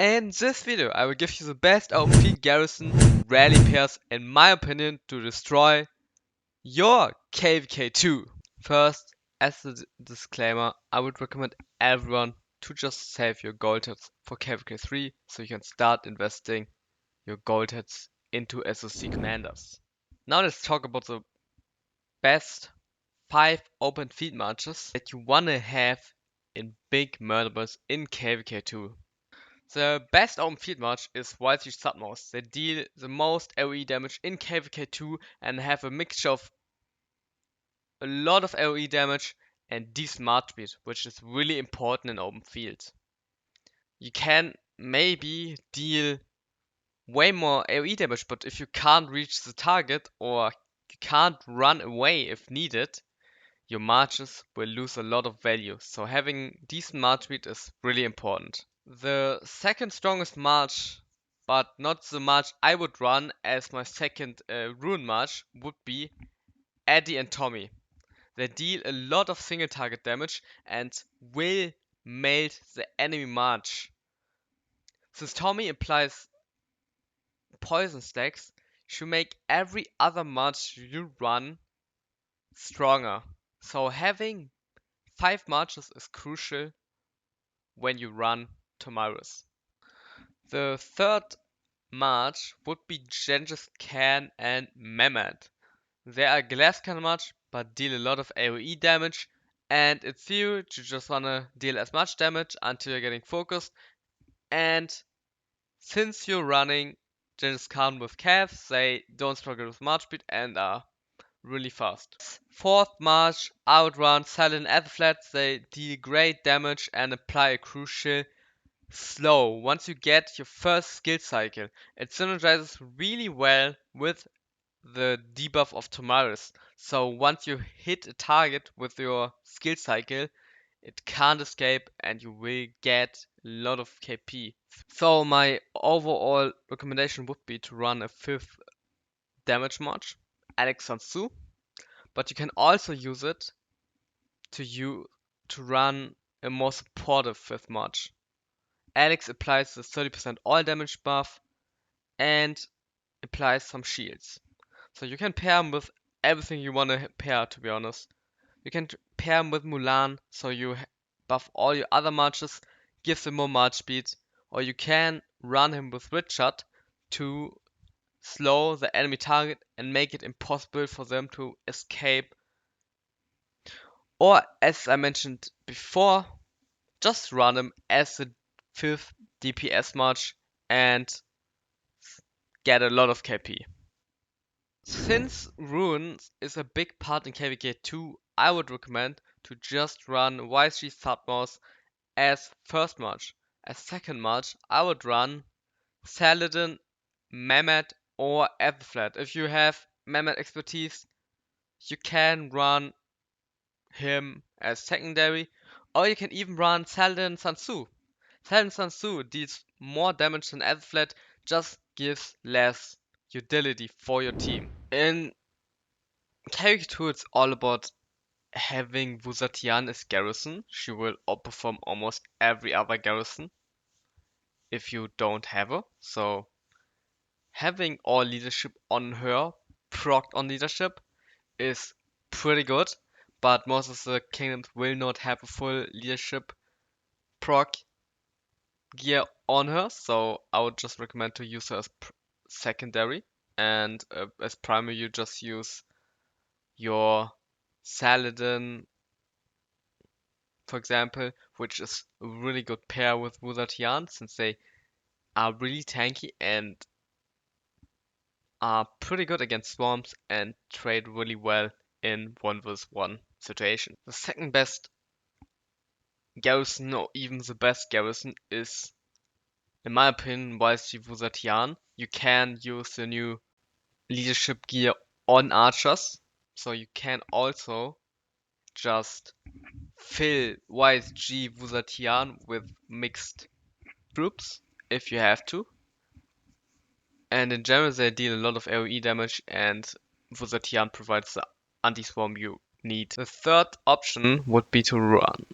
In this video, I will give you the best openfield garrison rally pairs in my opinion to destroy your KVK2. First, as a disclaimer, I would recommend everyone to just save your gold hits for KVK3 so you can start investing your gold hits into SOC commanders. Now let's talk about the best 5 open field marches that you wanna have in big murderers in KVK2. The best open field march is Wild Siege Submouse. They deal the most AoE damage in KVK2 and have a mixture of a lot of AoE damage and decent march speed, which is really important in open field. You can maybe deal way more AoE damage, but if you can't reach the target or you can't run away if needed, your marches will lose a lot of value. So having decent march speed is really important. The second strongest march, but not the march I would run as my second rune march, would be Eddie and Tommy. They deal a lot of single target damage and will melt the enemy march. Since Tommy applies poison stacks, should make every other march you run stronger. So having 5 marches is crucial when you run Tomarus. The third march would be Genghis Khan and Mehmet. They are glass cannon march but deal a lot of AoE damage, and in theory you just wanna deal as much damage until you're getting focused. And since you're running Genghis Khan with calves, they don't struggle with march speed and are really fast. Fourth march, I would run Silent Athletes. They deal great damage and apply a crucial slow. Once you get your first skill cycle, it synergizes really well with the debuff of Tomaris. So once you hit a target with your skill cycle, it can't escape and you will get a lot of KP. So my overall recommendation would be to run a 5th damage march, Alex Sansu, but you can also use it to run a more supportive 5th march. Alex applies the 30% all damage buff and applies some shields. So you can pair him with everything you want to pair, to be honest. You can pair him with Mulan, so you buff all your other marches, gives him more march speed, or you can run him with Richard to slow the enemy target and make it impossible for them to escape. Or as I mentioned before, just run him as the 5th DPS march and get a lot of KP. Since runes is a big part in KVK2, I would recommend to just run YG Submouse as first march. As second march, I would run Saladin, Mehmet, or Aethelflaed. If you have Mehmet expertise, you can run him as secondary, or you can even run Saladin Sansu. Saladin Sansu deals more damage than Aethelflaed, just gives less utility for your team. In KVK2, it's all about having Vusatian as garrison. She will outperform almost every other garrison if you don't have her. So having all leadership on her, procced on leadership, is pretty good. But most of the kingdoms will not have a full leadership proc gear on her. So I would just recommend to use her as secondary. And as primary, you just use your Saladin, for example, which is a really good pair with Wuzatian since they are really tanky and are pretty good against swarms and trade really well in 1v1 situation. The second best garrison, or even the best garrison, is, in my opinion, YSG Wuzatian. You can use the new leadership gear on archers, so you can also just fill YSG Wuzatian with mixed troops if you have to. And in general, they deal a lot of AoE damage, and Wuzatian provides the anti-swarm you need. The third option would be to run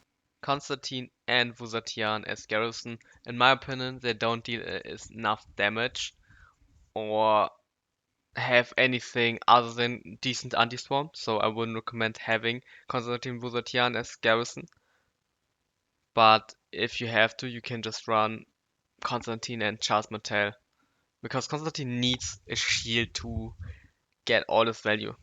Constantine and Vusatian as garrison. In my opinion, they don't deal enough damage or have anything other than decent anti-swarm, so I wouldn't recommend having Constantine Vusatian as garrison. But if you have to, you can just run Constantine and Charles Martel, because Constantine needs a shield to get all his value.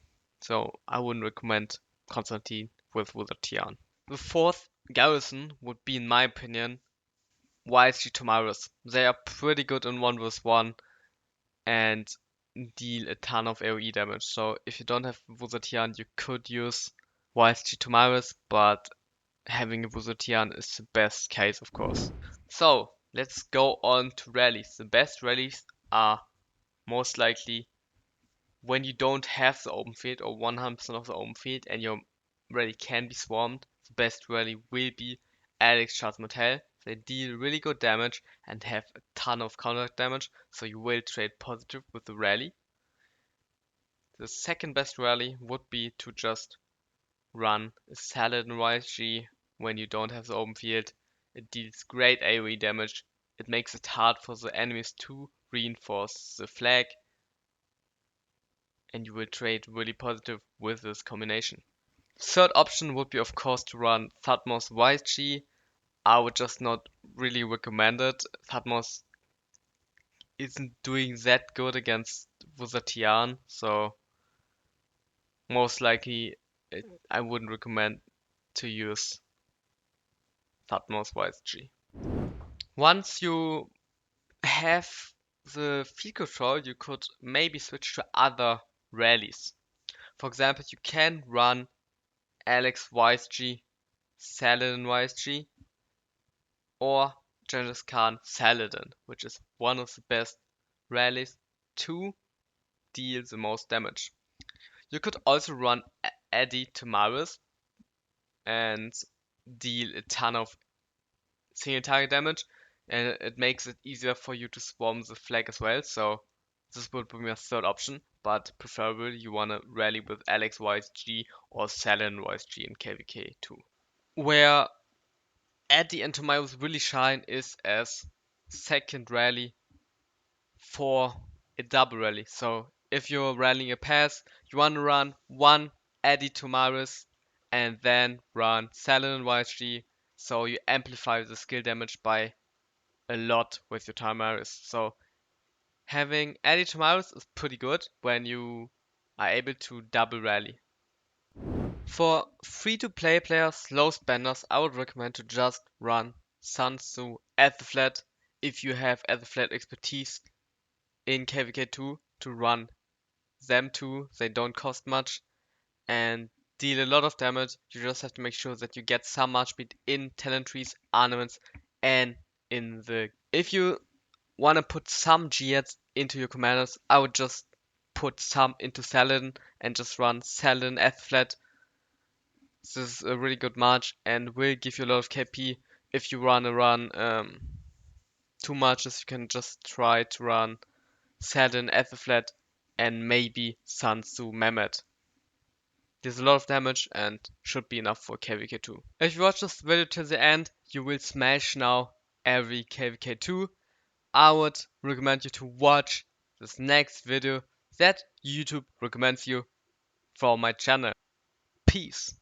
So I wouldn't recommend Constantine with Vusatian. The fourth garrison would be, in my opinion, YSG Tomarus. They are pretty good in 1v1 and deal a ton of AoE damage. So if you don't have Vusatian, you could use YSG Tomarus, but having a Vusatian is the best case, of course. So let's go on to rallies. The best rallies are most likely when you don't have the open field or 100% of the open field and your rally can be swarmed. The best rally will be Alex Charles Martel. They deal really good damage and have a ton of contact damage, so you will trade positive with the rally. The second best rally would be to just run a Saladin YSG when you don't have the open field. It deals great AoE damage. It makes it hard for the enemies to reinforce the flag, and you will trade really positive with this combination. Third option would be, of course, to run Thutmose YSG. I would just not really recommend it. Thutmose isn't doing that good against Vusatian, so most likely I wouldn't recommend to use Thutmose YSG. Once you have the field control, you could maybe switch to other rallies. For example, you can run Alex YSG, Saladin YSG, or Genghis Khan Saladin, which is one of the best rallies to deal the most damage. You could also run Eddie Tamaris and deal a ton of single target damage, and it makes it easier for you to swarm the flag as well. So this would be my third option, but preferably you want to rally with Alex YSG or Saladin YSG in KVK 2. Where Eddie and Tamaris really shine is as second rally for a double rally. So if you're rallying a pass, you want to run one Eddie Tomaris and then run Saladin YSG, so you amplify the skill damage by a lot with your Tomaris. So having Eddie Tomaris is pretty good when you are able to double rally. For free-to-play players, low spenders, I would recommend to just run Sun Tzu at the flat if you have at the flat expertise in KVK 2 to run them too. They don't cost much and deal a lot of damage. You just have to make sure that you get some march speed in talent trees, ornaments, and in the... If you want to put some G-Ads into your commanders, I would just put some into Saladin and just run Saladin at flat. This is a really good march and will give you a lot of KP. If you run two marches, you can just try to run Saladin at the flat and maybe Sun Tzu Mehmet. There's a lot of damage and should be enough for KVK 2. If you watch this video till the end, you will smash now every KVK 2. I would recommend you to watch this next video that YouTube recommends you from my channel. Peace.